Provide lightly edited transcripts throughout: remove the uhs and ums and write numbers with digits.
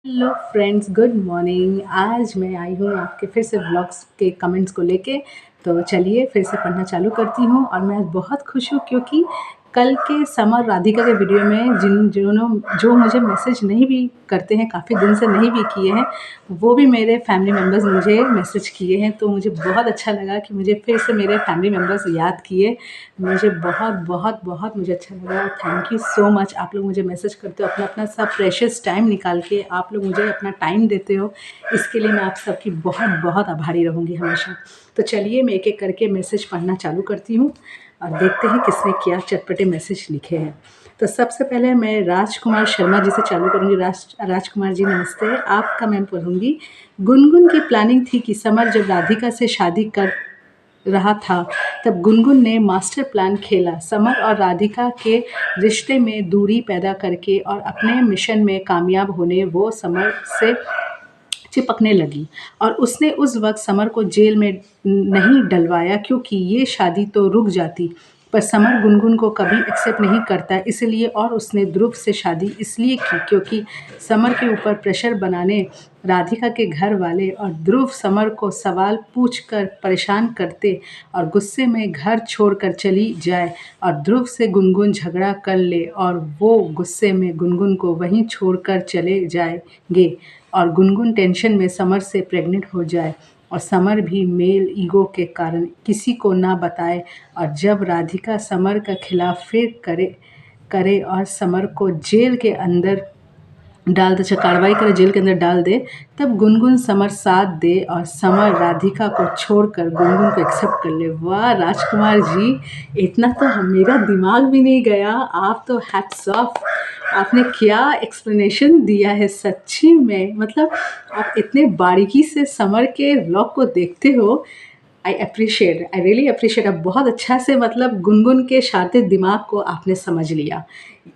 Hello friends, good morning. आज मैं आई हूँ आपके फिर से व्लॉग्स के कमेंट्स को लेके। तो चलिए फिर से पढ़ना चालू करती हूँ। और मैं बहुत खुश हूँ क्योंकि कल के समर राधिका के वीडियो में जिन्होंने जो मुझे मैसेज नहीं भी करते हैं, काफ़ी दिन से नहीं भी किए हैं, वो भी मेरे फैमिली मेम्बर्स मुझे मैसेज किए हैं। तो मुझे बहुत अच्छा लगा कि मुझे फिर से मेरे फैमिली मेम्बर्स याद किए। मुझे बहुत बहुत बहुत मुझे अच्छा लगा। Thank you so much. आप लोग मुझे मैसेज करते हो, अपना अपना सब प्रेशियस टाइम निकाल के आप लोग मुझे अपना टाइम देते हो। इसके लिए मैं आप सबकी बहुत बहुत आभारी रहूँगी हमेशा। तो चलिए मैं एक एक करके मैसेज पढ़ना चालू करती हूँ और देखते हैं किसने क्या चटपटे मैसेज लिखे हैं। तो सबसे पहले मैं राजकुमार शर्मा जी से चालू करूँगी। राजकुमार जी नमस्ते। आपका मैं पढ़ूँगी। गुनगुन की प्लानिंग थी कि समर जब राधिका से शादी कर रहा था तब गुनगुन ने मास्टर प्लान खेला, समर और राधिका के रिश्ते में दूरी पैदा करके, और अपने मिशन में कामयाब होने वो समर से चिपकने लगी। और उसने उस वक्त समर को जेल में नहीं डलवाया क्योंकि ये शादी तो रुक जाती, पर समर गुनगुन को कभी एक्सेप्ट नहीं करता इसलिए। और उसने ध्रुव से शादी इसलिए की क्योंकि समर के ऊपर प्रेशर बनाने राधिका के घर वाले और ध्रुव समर को सवाल पूछकर परेशान करते और गुस्से में घर छोड़कर चली जाए, और ध्रुव से गुनगुन झगड़ा कर ले और वो गुस्से में गुनगुन को वहीं छोड़कर चले जाएंगे, और गुनगुन टेंशन में समर से प्रेग्नेंट हो जाए, और समर भी मेल ईगो के कारण किसी को ना बताए, और जब राधिका समर का खिलाफ फिर करे करे और समर को जेल के अंदर डाल दे, अच्छा कार्रवाई करे, जेल के अंदर डाल दे, तब गुनगुन समर साथ दे और समर राधिका को छोड़कर गुनगुन को एक्सेप्ट कर ले। वाह राजकुमार जी, इतना तो मेरा दिमाग भी नहीं गया। आप तो हैट्स ऑफ, आपने क्या एक्सप्लेनेशन दिया है सच्ची में। मतलब आप इतने बारीकी से समर के व्लॉग को देखते हो। I appreciate, I really appreciate. आप बहुत अच्छा से मतलब गुनगुन के शातिर दिमाग को आपने समझ लिया।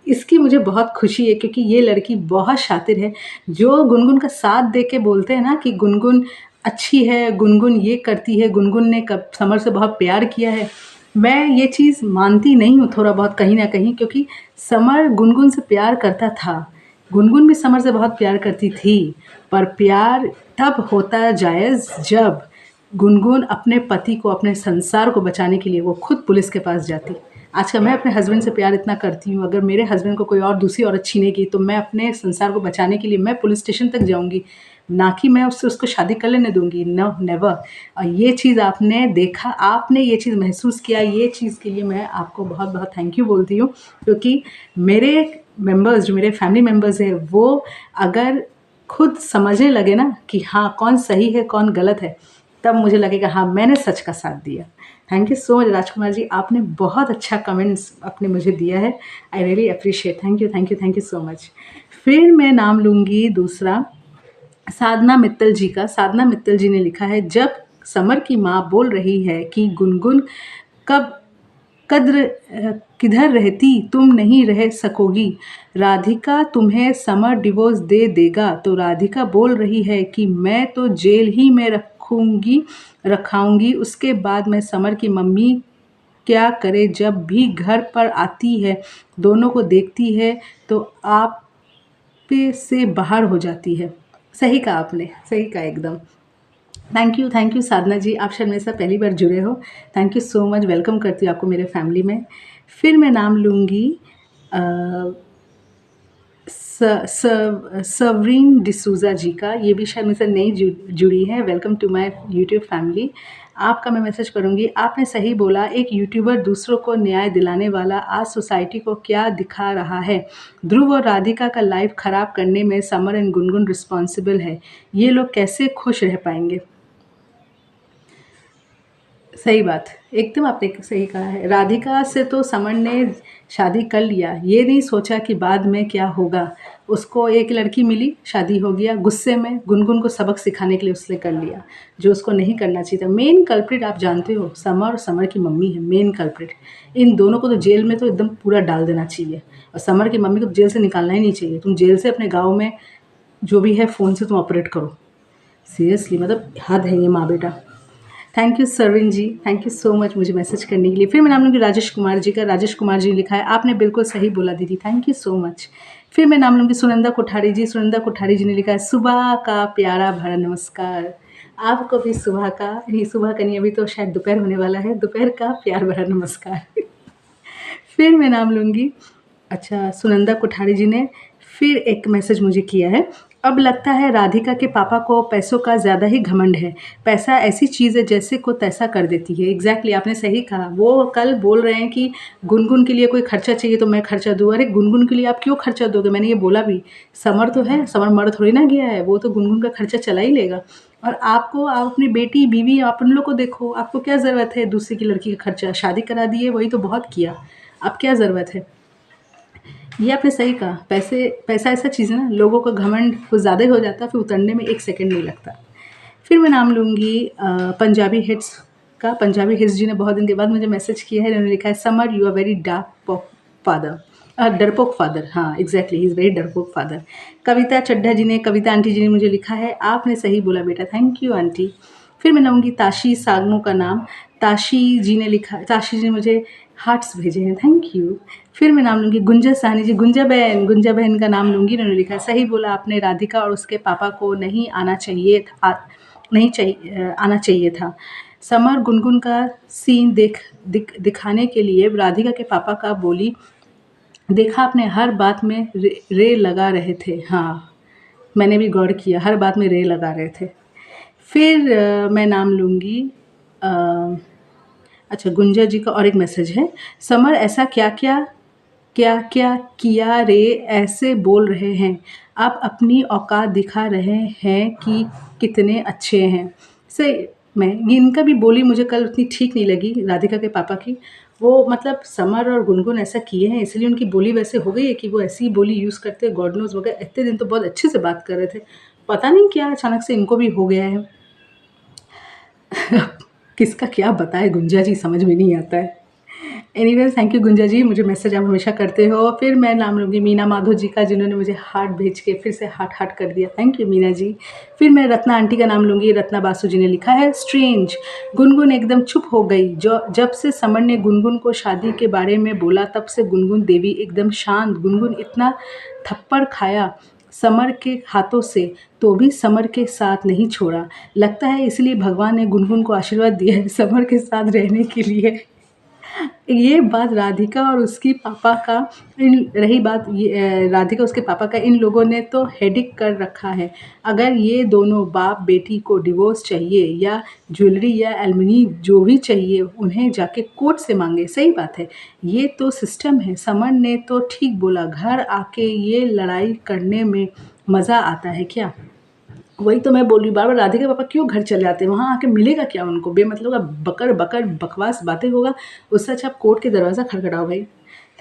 इसकी मुझे बहुत खुशी है क्योंकि ये लड़की बहुत शातिर है। जो गुनगुन का साथ दे के बोलते हैं ना कि गुनगुन अच्छी है, गुनगुन ये करती है, गुनगुन ने कब समर से बहुत प्यार किया है, मैं ये चीज़ मानती नहीं हूँ थोड़ा बहुत कहीं ना कहीं। क्योंकि समर गुनगुन से प्यार करता था, गुनगुन भी समर से बहुत प्यार करती थी, पर प्यार तब होता जायज़ जब गुनगुन अपने पति को, अपने संसार को बचाने के लिए वो खुद पुलिस के पास जाती। आजकल मैं अपने हस्बैंड से प्यार इतना करती हूँ, अगर मेरे हस्बैंड को कोई और दूसरी औरत छीनेगी तो मैं अपने संसार को बचाने के लिए मैं पुलिस स्टेशन तक जाऊँगी, ना कि मैं उससे उसको शादी कर लेने दूँगी। No never. और ये चीज़ आपने देखा, आपने ये चीज़ महसूस किया, ये चीज़ के लिए मैं आपको बहुत बहुत थैंक यू बोलती हूँ। क्योंकि मेरे मेंबर्स, जो मेरे फैमिली मेंबर्स हैं, वो अगर खुद समझने लगे ना कि हाँ कौन सही है कौन गलत है, तब मुझे लगेगा हाँ मैंने सच का साथ दिया। Thank you so much Rajkumar ji, आपने बहुत अच्छा कमेंट्स अपने मुझे दिया है। I really appreciate. Thank you thank you thank you so much. फिर मैं नाम लूँगी दूसरा, साधना मित्तल जी का। साधना मित्तल जी ने लिखा है, जब समर की माँ बोल रही है कि गुनगुन कब कद्र किधर रहती तुम नहीं रह सकोगी, राधिका तुम्हें समर डिवोर्स दे देगा, तो राधिका बोल रही है कि मैं तो जेल ही में रखाऊंगी, उसके बाद मैं समर की मम्मी क्या करे, जब भी घर पर आती है दोनों को देखती है तो आप पे से बाहर हो जाती है। सही कहा आपने, सही कहा एकदम। थैंक यू साधना जी, आप शायद मेरे साथ पहली बार जुड़े हो। Thank you so much, welcome करती हूँ आपको मेरे फैमिली में। फिर मैं नाम लूँगी सवरीन डिसूज़ा जी का। ये भी शायद मेरे साथ नई जुड़ी है। Welcome to my YouTube family. आपका मैं मैसेज करूँगी। आपने सही बोला, एक यूट्यूबर दूसरों को न्याय दिलाने वाला आज सोसाइटी को क्या दिखा रहा है। ध्रुव और राधिका का लाइफ ख़राब करने में समर एंड गुनगुन रिस्पॉन्सिबल है। ये लोग कैसे खुश रह पाएंगे। सही बात, एकदम आपने सही कहा है। राधिका से तो समर ने शादी कर लिया, ये नहीं सोचा कि बाद में क्या होगा। उसको एक लड़की मिली, शादी हो गया, गुस्से में गुनगुन को सबक सिखाने के लिए उसने कर लिया, जो उसको नहीं करना चाहिए था। मेन कल्प्रिट आप जानते हो, समर और समर की मम्मी है मेन कल्प्रिट। इन दोनों को तो जेल में तो एकदम पूरा डाल देना चाहिए, और समर की मम्मी को जेल से निकालना ही नहीं चाहिए। तुम जेल से अपने गाँव में जो भी है फ़ोन से तुम ऑपरेट करो। सीरियसली मतलब हद है ये माँ बेटा। Thank you Sarvin ji, thank you so much मुझे मैसेज करने के लिए। फिर मैं नाम लूँगी राजेश कुमार जी का। राजेश कुमार जी ने लिखा है, आपने बिल्कुल सही बोला दीदी, थैंक यू सो मच। फिर मैं नाम लूँगी सुनंदा कोठारी जी। सुनंदा कोठारी जी ने लिखा है सुबह का प्यारा भरा नमस्कार। आपको भी सुबह का नहीं, सुबह का नहीं, अभी तो शायद दोपहर होने वाला है, दोपहर का प्यार भरा नमस्कार। फिर मैं नाम लूँगी, अच्छा, सुनंदा कोठारी जी ने फिर एक मैसेज मुझे किया है। अब लगता है राधिका के पापा को पैसों का ज़्यादा ही घमंड है। पैसा ऐसी चीज़ है जैसे को तैसा कर देती है। एग्ज़ैक्टली, आपने सही कहा। वो कल बोल रहे हैं कि गुनगुन के लिए कोई खर्चा चाहिए तो मैं खर्चा दूँ। अरे गुनगुन के लिए आप क्यों खर्चा दोगे? मैंने ये बोला भी। समर तो है, समर मर थोड़ी ना गया है, वो तो गुनगुन का खर्चा चला ही लेगा। और आपको, आप अपनी बेटी, बीवी, आप उन लोग को देखो, आपको क्या ज़रूरत है दूसरी की लड़की का खर्चा? शादी करा दी है, वही तो बहुत किया, अब क्या ज़रूरत है? ये आपने सही कहा। पैसा ऐसा चीज़ है ना, लोगों का घमंड कुछ ज़्यादा ही हो जाता है, फिर उतरने में 1 सेकंड नहीं लगता। फिर मैं नाम लूँगी पंजाबी हिट्स का। पंजाबी हिट्स जी ने बहुत दिन के बाद मुझे मैसेज किया है। उन्होंने लिखा है समर यू आर वेरी डरपोक फादर। हाँ, एग्जैक्टली, ही इज़ वेरी डरपोक फादर। कविता चड्ढा जी ने, कविता आंटी जी ने मुझे लिखा है आपने सही बोला बेटा, थैंक यू आंटी। फिर मैं नाऊँगी ताशी सागमो का नाम। ताशी जी ने लिखा, ताशी जी ने मुझे हार्ट्स भेजे हैं, थैंक यू। फिर मैं नाम लूँगी गुंजा साहनी जी। गुंजा बहन का नाम लूँगी। उन्होंने लिखा है सही बोला आपने, राधिका और उसके पापा को नहीं आना चाहिए आना चाहिए था। समर गुनगुन का सीन दिखाने के लिए राधिका के पापा का बोली देखा आपने, हर बात में रे लगा रहे थे। हाँ, मैंने भी गौर किया, हर बात में रे लगा रहे थे। फिर मैं नाम लूँगी, अच्छा, गुंजा जी का और एक मैसेज है। समर ऐसा क्या क्या किया रे, ऐसे बोल रहे हैं? आप अपनी औकात दिखा रहे हैं कि कितने अच्छे हैं। सही में इनका भी बोली मुझे कल उतनी ठीक नहीं लगी, राधिका के पापा की। वो मतलब समर और गुनगुन ऐसा किए हैं इसलिए उनकी बोली वैसे हो गई है कि वो ऐसी ही बोली यूज़ करते हैं। गॉड नोज़ वगैरह, इतने दिन तो बहुत अच्छे से बात कर रहे थे, पता नहीं क्या अचानक से इनको भी हो गया है। किसका क्या बताए गुंजा जी, समझ में नहीं आता है। एनीवेज़, थैंक यू गुंजा जी, मुझे मैसेज आप हमेशा करते हो। फिर मैं नाम लूँगी मीना माधो जी का, जिन्होंने मुझे हार्ट भेज के फिर से हार्ट कर दिया, थैंक यू मीना जी। फिर मैं रत्ना आंटी का नाम लूँगी। रत्ना बासु जी ने लिखा है स्ट्रेंज, गुनगुन एकदम चुप हो गई। जब से समर ने गुनगुन को शादी के बारे में बोला तब से गुनगुन देवी एकदम शांत। गुनगुन इतना थप्पड़ खाया समर के हाथों से तो भी समर के साथ नहीं छोड़ा। लगता है इसलिए भगवान ने गुनगुन को आशीर्वाद दिया है समर के साथ रहने के लिए। ये बात राधिका और उसकी पापा का, रही बात ये राधिका उसके पापा का, इन लोगों ने तो हेडिक कर रखा है। अगर ये दोनों बाप बेटी को डिवोर्स चाहिए या ज्वेलरी या एलुमिनी जो भी चाहिए उन्हें जाके कोर्ट से मांगे। सही बात है, ये तो सिस्टम है। समर ने तो ठीक बोला, घर आके ये लड़ाई करने में मज़ा आता है क्या? वही तो मैं बोल रही हूँ, बार-बार राधिका पापा क्यों घर चले आते हैं? वहाँ आके मिलेगा क्या उनको? बेमतलब का बकर-बकर बकवास बातें होगा, उससे अच्छा आप कोर्ट के दरवाज़ा खटखटाओ भाई।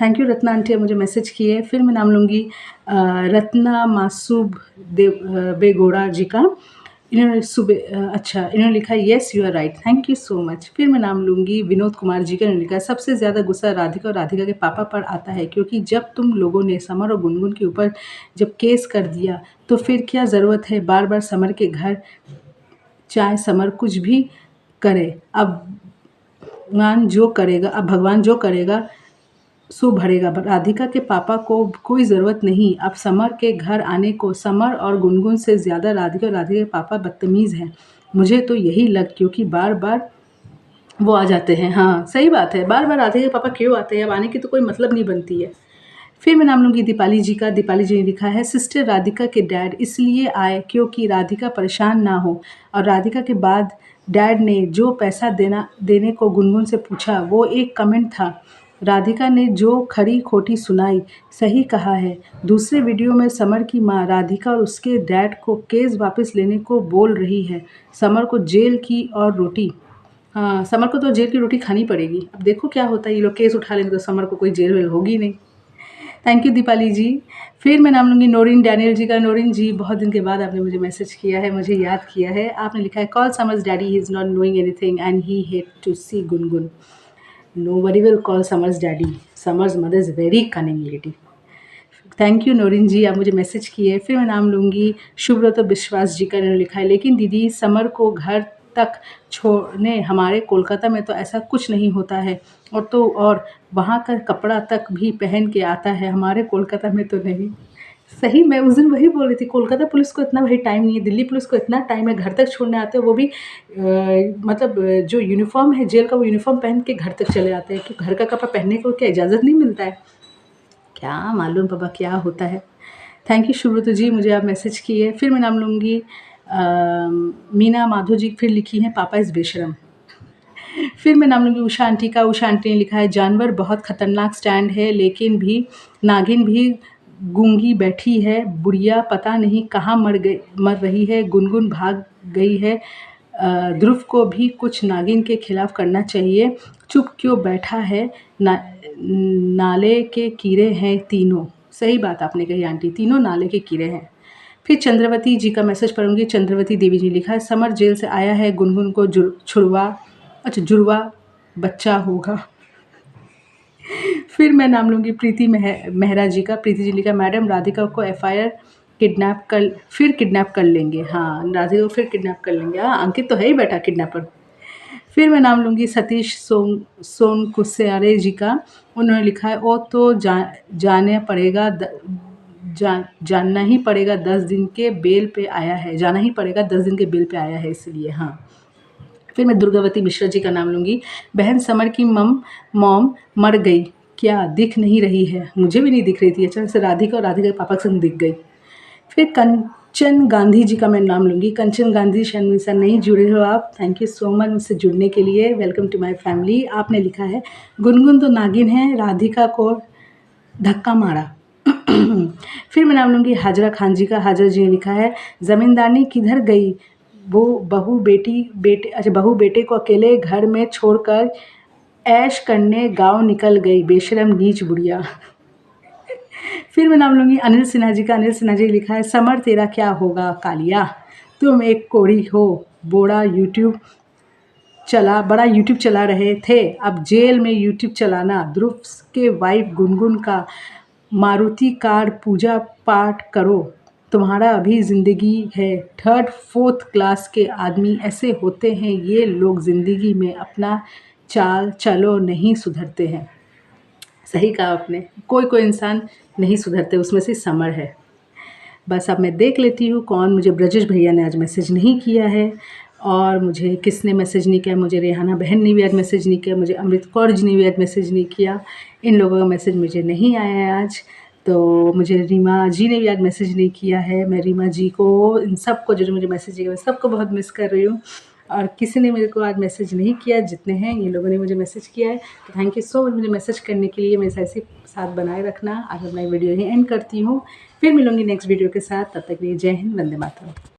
थैंक यू रत्ना आंटी, आप मुझे मैसेज किए। फिर मैं नाम लूँगी रत्ना मासूब बेगोड़ा जी का। इन्होंने लिखा है yes you are right, thank you so much. फिर मैं नाम लूँगी विनोद कुमार जी का। इन्होंने लिखा है सबसे ज़्यादा गुस्सा राधिका और राधिका के पापा पर आता है, क्योंकि जब तुम लोगों ने समर और गुनगुन के ऊपर जब केस कर दिया तो फिर क्या ज़रूरत है बार बार समर के घर? चाहे समर कुछ भी करे, अब भगवान जो करेगा सो भरेगा। राधिका के पापा को कोई ज़रूरत नहीं अब समर के घर आने को। समर और गुनगुन से ज़्यादा राधिका और राधिका के पापा बदतमीज़ हैं, मुझे तो यही लग, क्योंकि बार बार वो आ जाते हैं। हाँ, सही बात है, बार बार राधिका के पापा क्यों आते हैं? अब आने की तो कोई मतलब नहीं बनती है। फिर मैं नाम लूँगी दीपाली जी का। दीपाली जी ने लिखा है सिस्टर राधिका के डैड इसलिए आए क्योंकि राधिका परेशान ना हो, और राधिका के बाद डैड ने जो पैसा देने को गुनगुन से पूछा वो एक कमेंट था। राधिका ने जो खरी खोटी सुनाई, सही कहा है। दूसरे वीडियो में समर की माँ राधिका और उसके डैड को केस वापस लेने को बोल रही है। समर को जेल की और रोटी, हाँ, समर को तो जेल की रोटी खानी पड़ेगी। अब देखो क्या होता है, ये लोग केस उठा लेंगे तो समर को कोई जेल वेल होगी नहीं। थैंक यू दीपाली जी। फिर मैं नाम लूँगी नोरिन डैनियल जी का। नोरिन जी, बहुत दिन के बाद आपने मुझे मैसेज किया है, मुझे याद किया है। आपने लिखा है call Samar's daddy, he is not knowing anything and he hate to see Gungun. Nobody will call Samar's daddy, Samar's mother is very cunning lady. Thank you Norin ji, आप मुझे मैसेज किए। फिर मैं नाम लूँगी शुभ्रत विश्वास जी का। इन्होंने लिखा है लेकिन दीदी समर को घर तक छोड़ने हमारे कोलकाता में तो ऐसा कुछ नहीं होता है, और वहाँ का कपड़ा तक भी पहन के आता है, हमारे कोलकाता में तो नहीं। सही मैं उस दिन वही बोल रही थी, कोलकाता पुलिस को इतना भाई टाइम नहीं है, दिल्ली पुलिस को इतना टाइम है, घर तक छोड़ने आते हैं, वो भी मतलब जो यूनिफ़ॉर्म है जेल का, वो यूनिफ़ॉर्म पहन के घर तक चले आते हैं कि घर का कपड़ा पहनने को क्या इजाज़त नहीं मिलता है? क्या मालूम बाबा क्या होता है। थैंक यू सुब्रत जी, मुझे आप मैसेज किए। फिर मैं नाम लूँगी मीना माधो जी फिर लिखी हैं पापा इज़ बेशरम। फिर मैं नाम लूँगी उषा आंटी का। उषा आंटी ने लिखा है जानवर बहुत खतरनाक स्टैंड है, लेकिन भी नागिन भी गूंगी बैठी है, बुढ़िया पता नहीं कहाँ मर रही है, गुनगुन भाग गई है। ध्रुव को भी कुछ नागिन के खिलाफ करना चाहिए, चुप क्यों बैठा है, नाले के कीड़े हैं तीनों। सही बात आपने कही आंटी, तीनों नाले के कीड़े हैं। फिर चंद्रवती जी का मैसेज पढ़ूंगी। चंद्रवती देवी जी लिखा है समर जेल से आया है, गुनगुन को जुड़वा बच्चा होगा। फिर मैं नाम लूँगी प्रीति मेहरा जी का। प्रीति जी लिखा मैडम राधिका को एफआईआर किडनैप कर लेंगे। हाँ, राधिका को फिर किडनैप कर लेंगे। हाँ, अंकित तो है ही बेटा किडनैपर। फिर मैं नाम लूँगी सतीश सोनकुसेरे जी का। उन्होंने लिखा है वो तो जाने पड़ेगा जानना ही पड़ेगा 10 दिन के बेल पे आया है, जाना ही पड़ेगा 10 दिन के बेल पे आया है इसलिए। हाँ, फिर मैं दुर्गावती मिश्रा जी का नाम लूँगी। बहन समर की मॉम मर गई क्या, दिख नहीं रही है। मुझे भी नहीं दिख रही थी, अचानक से राधिका और राधिका के पापा के संग दिख गई। फिर कंचन गांधी जी का मैं नाम लूँगी। कंचन गांधी शायद मुझसे नहीं जुड़े हो आप, थैंक यू सो मच मुझसे जुड़ने के लिए, वेलकम टू माय फैमिली। आपने लिखा है गुनगुन तो नागिन है, राधिका को धक्का मारा। फिर मैं नाम लूँगी हाजरा खान जी का। हाजरा जी ने लिखा है ज़मींदारनी किधर गई, वो बहू बेटे को अकेले घर में छोड़कर ऐश करने गांव निकल गई, बेशरम नीच बुढ़िया। फिर मैं नाम लूँगी अनिल सिन्हा जी का। अनिल सिन्हा जी लिखा है समर तेरा क्या होगा कालिया, तुम एक कोढ़ी हो, बड़ा यूट्यूब चला रहे थे, अब जेल में यूट्यूब चलाना। ध्रुव के वाइफ गुनगुन का मारुति कार पूजा पाठ करो, तुम्हारा अभी ज़िंदगी है। 3rd-4th क्लास के आदमी ऐसे होते हैं, ये लोग ज़िंदगी में अपना चाल चलो नहीं सुधरते हैं। सही कहा आपने, कोई कोई इंसान नहीं सुधरते, उसमें से समर है। बस अब मैं देख लेती हूँ कौन, मुझे ब्रजेश भैया ने आज मैसेज नहीं किया है, और मुझे किसने मैसेज नहीं किया। मुझे रेहाना बहन ने भी आज मैसेज नहीं किया, मुझे अमृत कौर जी ने भी आज मैसेज नहीं किया। इन लोगों का मैसेज मुझे नहीं आया है आज। तो मुझे रीमा जी ने भी आज मैसेज नहीं किया है। मैं रीमा जी को, इन सबको जो मुझे मैसेज किया, मैं सबको बहुत मिस कर रही हूँ। और किसी ने मेरे को आज मैसेज नहीं किया, जितने हैं ये लोगों ने मुझे मैसेज किया है। तो थैंक यू सो मच मुझे मैसेज करने के लिए। मेरे ऐसे साथ बनाए रखना। आज अपना वीडियो यहीं एंड करती हूँ, फिर मिलूँगी नेक्स्ट वीडियो के साथ। तब तक के लिए जय हिंद, वंदे मातरम।